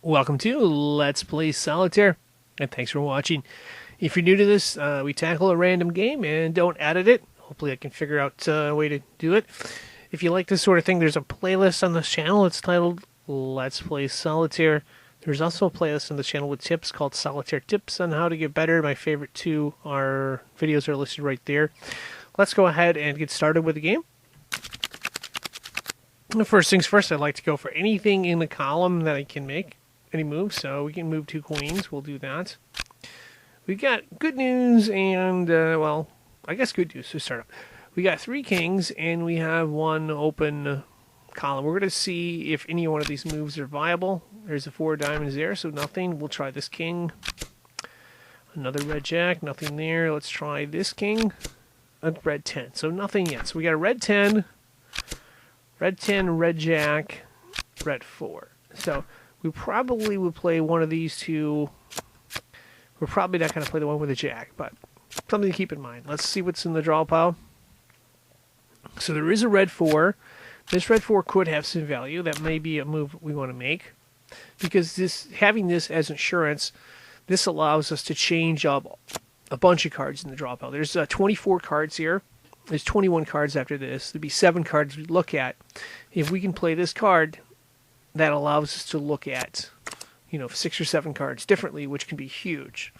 Welcome to Let's Play Solitaire, and thanks for watching. If you're new to this, we tackle a random game and don't edit it. Hopefully I can figure out a way to do it. If you like this sort of thing, there's a playlist on this channel. It's titled Let's Play Solitaire. There's also a playlist on the channel with tips called Solitaire Tips on how to get better. My favorite two videos are listed right there. Let's go ahead and get started with the game. First things first, I'd like to go for anything in the column that I can make. Any moves, so we can move 2 queens. We'll do that. We got good news and, well, I guess good news to start up. We got 3 kings and we have 1 open column. We're going to see if any one of these moves are viable. There's a 4 diamonds there, so nothing. We'll try this king. Another red jack, nothing there. Let's try this king. A red 10, so nothing yet. So we got a red 10, red jack, red 4. So we probably would play one of these two. We're probably not going to play the one with the jack, but something to keep in mind. Let's see what's in the draw pile. So there is a red 4. This red 4 could have some value. That may be a move we want to make. Because having this as insurance, this allows us to change up a bunch of cards in the draw pile. There's 24 cards here. There's 21 cards after this. There'd be 7 cards we look at. If we can play this card, that allows us to look at, 6 or 7 cards differently, which can be huge.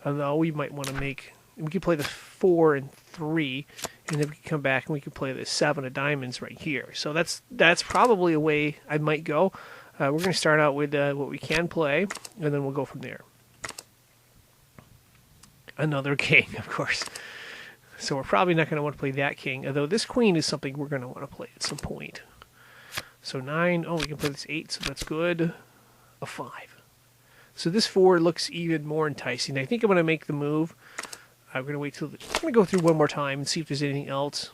Although we might want to we could play the 4 and 3, and then we can come back and we can play the 7 of diamonds right here. So that's probably a way I might go. We're going to start out with what we can play, and then we'll go from there. Another king, of course. So we're probably not going to want to play that king, although this queen is something we're going to want to play at some point. So 9, we can play this 8, so that's good. A 5. So this 4 looks even more enticing. I think I'm going to make the move. I'm going to wait till... I'm going to go through one more time and see if there's anything else.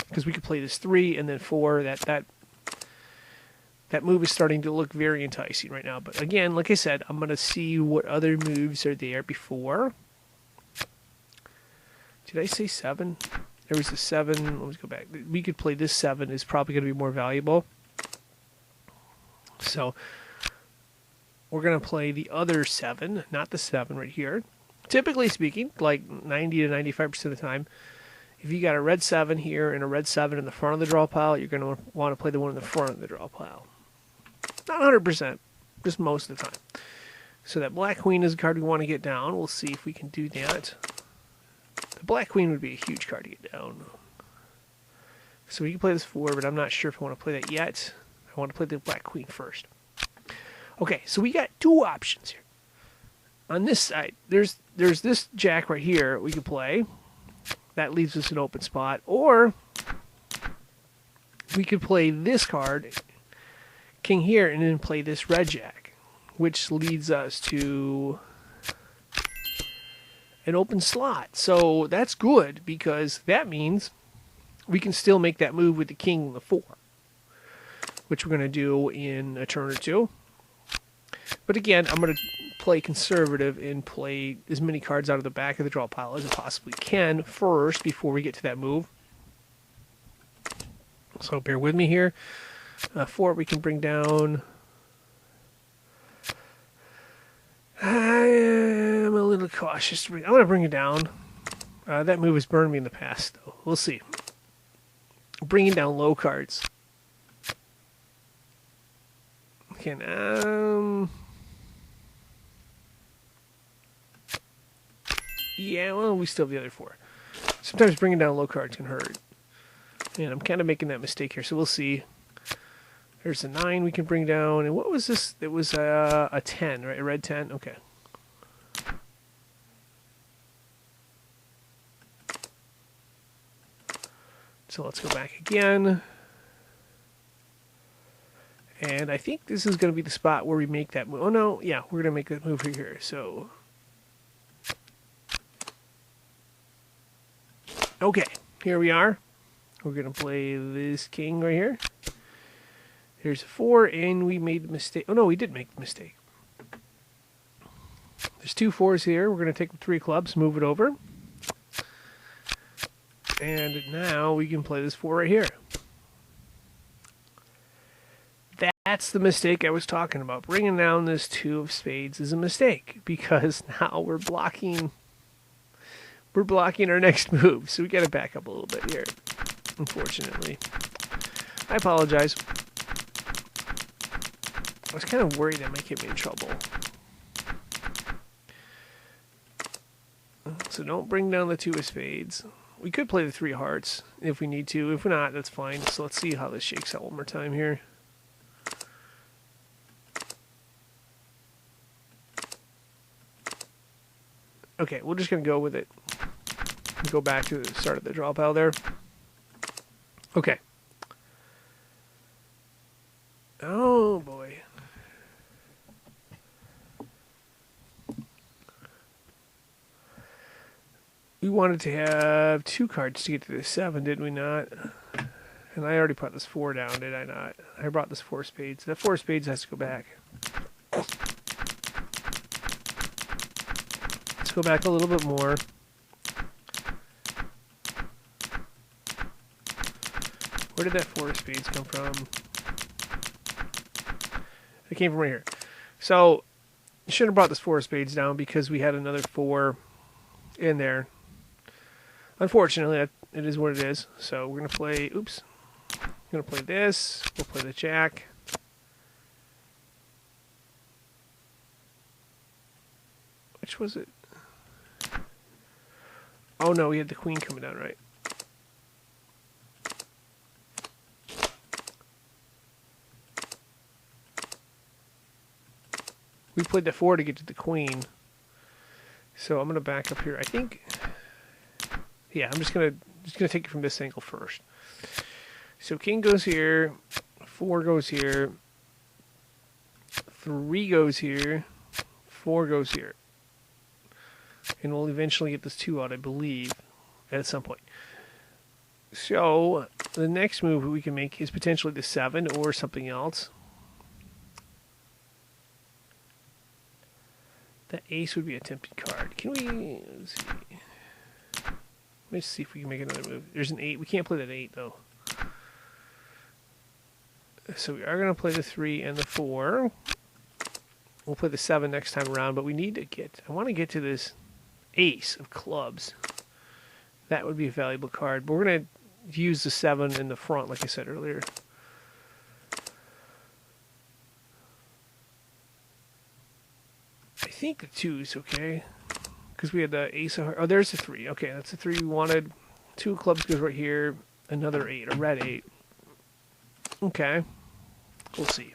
Because we could play this 3 and then 4. That move is starting to look very enticing right now. But again, like I said, I'm going to see what other moves are there before. Did I say 7? There was a 7. Let's go back. We could play this 7. Is probably going to be more valuable. So we're going to play the other 7, not the 7 right here. Typically speaking, like 90 to 95% of the time, if you got a red 7 here and a red 7 in the front of the draw pile, you're going to want to play the one in the front of the draw pile. Not 100%, just most of the time. So that black queen is a card we want to get down. We'll see if we can do that. The black queen would be a huge card to get down. So we can play this 4, but I'm not sure if I want to play that yet. I want to play the black queen first. Okay, so we got 2 options here. On this side, there's this jack right here we could play. That leaves us an open spot. Or we could play this card, king here, and then play this red jack, which leads us to an open slot. So that's good, because that means we can still make that move with the king and the 4, which we're going to do in a turn or 2. But again, I'm going to play conservative and play as many cards out of the back of the draw pile as I possibly can first before we get to that move. So bear with me here. 4 we can bring down. I'm a little cautious. I'm going to bring it down. That move has burned me in the past, though. We'll see. Bringing down low cards. Okay, yeah, well, we still have the other 4. Sometimes bringing down low cards can hurt. And I'm kind of making that mistake here, so we'll see. There's a 9 we can bring down. And what was this? It was a 10, right? A red 10? Okay. So let's go back again. And I think this is going to be the spot where we make that move. Oh, no. Yeah, we're going to make that move here. So, okay. Here we are. We're going to play this king right here. Here's a 4, and we made the mistake. Oh, no, we did make the mistake. There's 2 4s here. We're going to take the 3 clubs, move it over. And now we can play this 4 right here. That's the mistake I was talking about. Bringing down this 2 of spades is a mistake because now we're blocking our next move. So we got to back up a little bit here, unfortunately. I apologize. I was kind of worried that might get me in trouble. So don't bring down the 2 of spades. We could play the 3 hearts if we need to. If not, that's fine. So let's see how this shakes out one more time here. Okay, we're just going to go with it. Go back to the start of the draw pile there. Okay. Oh, boy. We wanted to have 2 cards to get to the 7, did we not? And I already put this 4 down, did I not? I brought this 4 spades. That 4 spades has to go back. Let's go back a little bit more. Where did that 4 of spades come from? It came from right here. So, you should have brought this 4 of spades down because we had another 4 in there. Unfortunately, it is what it is. So we're going to play, oops. We're going to play this. We'll play the jack. Which was it? Oh no, we had the queen coming down, right? We played the 4 to get to the queen. So I'm going to back up here. I think... Yeah, I'm just gonna take it from this angle first. So king goes here, 4 goes here, 3 goes here, 4 goes here, and we'll eventually get this 2 out, I believe, at some point. So the next move we can make is potentially the 7 or something else. The ace would be a tempting card. Can we? Let's see. Let's see if we can make another move. There's an 8. We can't play that 8, though. So we are going to play the 3 and the 4. We'll play the 7 next time around, but we need to get... I want to get to this ace of clubs. That would be a valuable card. But we're going to use the 7 in the front, like I said earlier. I think the 2 is okay. Because we had the ace of hearts. Oh, there's the 3. Okay, that's the 3 we wanted. 2 of clubs goes right here. Another 8, a red 8. Okay. We'll see.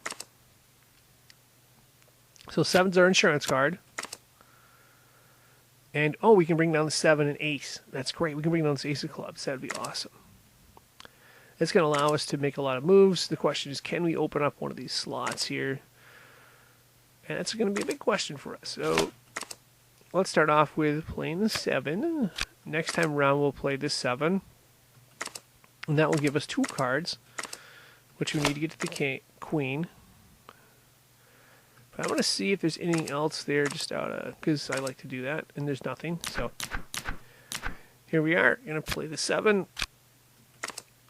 So 7's our insurance card. And, oh, we can bring down the 7 and ace. That's great. We can bring down this ace of clubs. That would be awesome. It's going to allow us to make a lot of moves. The question is, can we open up one of these slots here? And that's going to be a big question for us. So... let's start off with playing the 7. Next time around, we'll play the 7. And that will give us 2 cards, which we need to get to the queen. But I want to see if there's anything else there just out of... because I like to do that, and there's nothing. So here we are. Going to play the 7.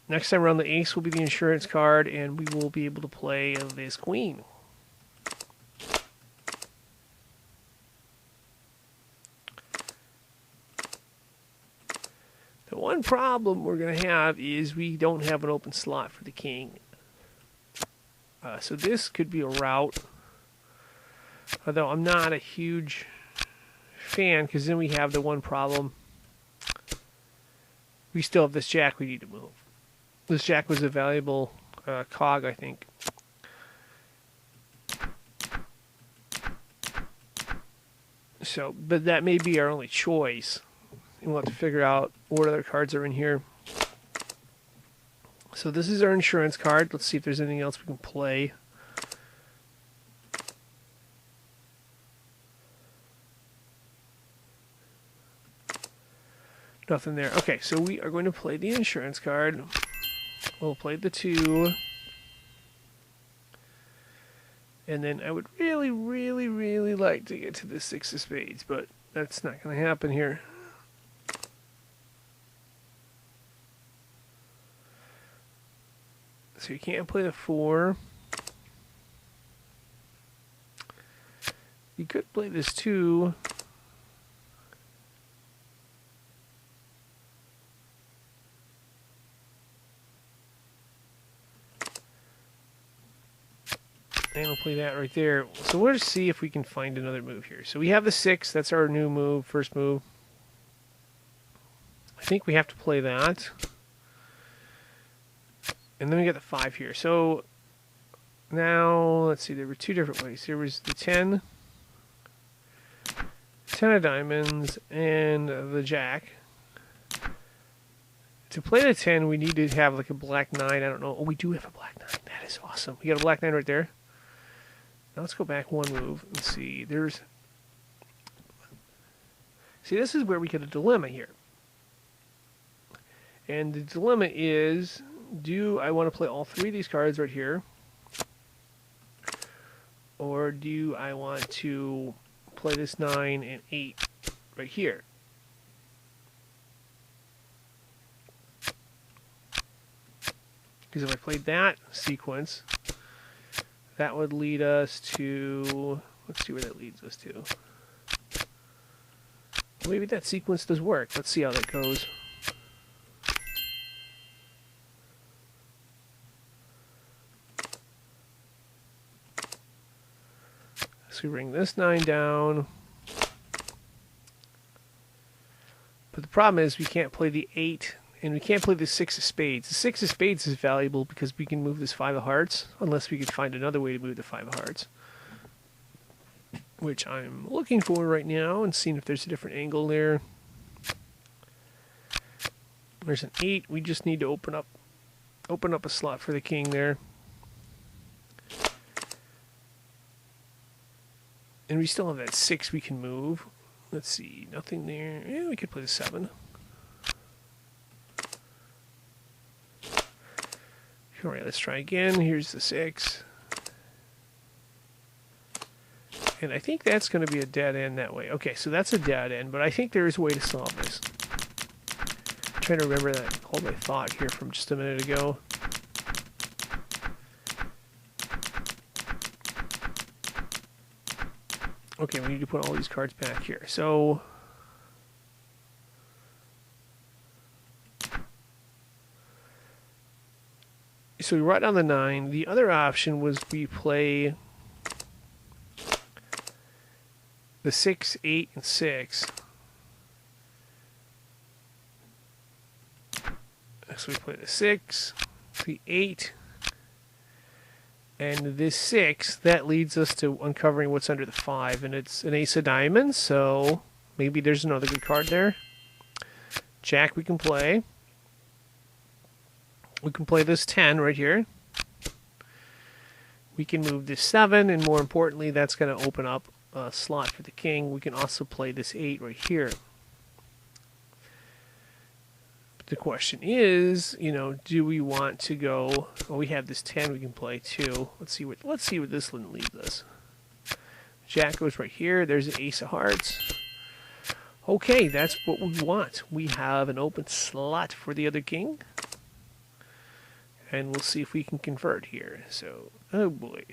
Next time around, the ace will be the insurance card, and we will be able to play this queen. The one problem we're going to have is we don't have an open slot for the king. So this could be a route. Although I'm not a huge fan, because then we have the one problem. We still have this jack we need to move. This jack was a valuable cog, I think. So, but that may be our only choice. And we'll have to figure out what other cards are in here. So this is our insurance card. Let's see if there's anything else we can play. Nothing there. Okay, so we are going to play the insurance card. We'll play the 2. And then I would really, really, really like to get to the 6 of spades, but that's not going to happen here. So you can't play the 4. You could play this too. And we'll play that right there. So we'll just see if we can find another move here. So we have the 6. That's our new move, first move. I think we have to play that. And then we get the 5 here. So now, let's see, there were 2 different ways. There was the 10 of diamonds, and the jack. To play the 10, we need to have like a black 9. I don't know. Oh, we do have a black 9. That is awesome. We got a black 9 right there. Now let's go back one move and see. See, this is where we get a dilemma here. And the dilemma is, do I want to play all 3 of these cards right here? Or do I want to play this 9 and 8 right here? Because if I played that sequence, that would lead us to... Let's see where that leads us to. Maybe that sequence does work. Let's see how that goes. So we bring this 9 down. But the problem is we can't play the 8, and we can't play the 6 of spades. The 6 of spades is valuable because we can move this 5 of hearts, unless we could find another way to move the 5 of hearts. Which I'm looking for right now and seeing if there's a different angle there. There's an 8. We just need to open up a slot for the king there. And we still have that 6 we can move. Let's see, nothing there. Yeah, we could play the 7. Alright, let's try again. Here's the 6. And I think that's going to be a dead end that way. Okay, so that's a dead end, but I think there is a way to solve this. I'm trying to remember that. Hold my thought here from just a minute ago. Okay, we need to put all these cards back here. So we write down the 9. The other option was we play the 6, 8, and 6. So we play the 6, the 8, and this 6. That leads us to uncovering what's under the 5, and it's an ace of diamonds, so maybe there's another good card there. Jack we can play. We can play this 10 right here. We can move this 7, and more importantly, that's going to open up a slot for the king. We can also play this 8 right here. The question is, do we want to go? Well, we have this 10 we can play too. Let's see what this one leads us. Jack goes right here. There's an ace of hearts. Okay, that's what we want. We have an open slot for the other king, and we'll see if we can convert here. So, oh boy,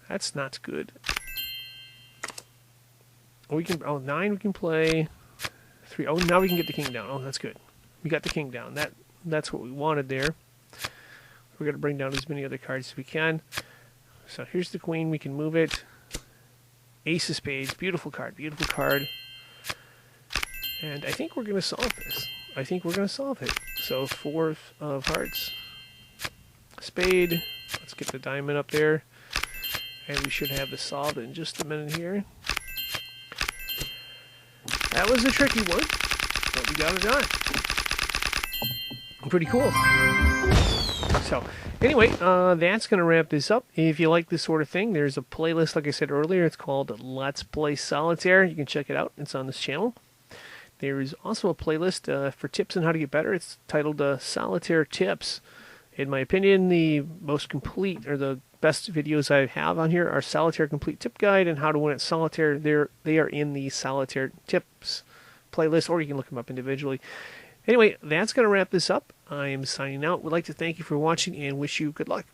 that's not good. We can 9. We can play. 3. Oh, now we can get the king down. Oh, that's good. We got the king down. That's what we wanted there. We're going to bring down as many other cards as we can. So here's the queen. We can move it. Ace of spades. Beautiful card. Beautiful card. And I think we're going to solve this. I think we're going to solve it. So 4 of hearts. Spade. Let's get the diamond up there. And we should have this solved in just a minute here. That was a tricky one, but we got it done. Pretty cool. So, anyway, that's going to wrap this up. If you like this sort of thing, there's a playlist, like I said earlier. It's called Let's Play Solitaire. You can check it out. It's on this channel. There is also a playlist for tips on how to get better. It's titled Solitaire Tips. In my opinion, the most complete, or the best videos I have on here are Solitaire Complete Tip Guide and How to Win at Solitaire. They are in the Solitaire Tips playlist, or you can look them up individually. Anyway, that's going to wrap this up. I am signing out. Would like to thank you for watching and wish you good luck.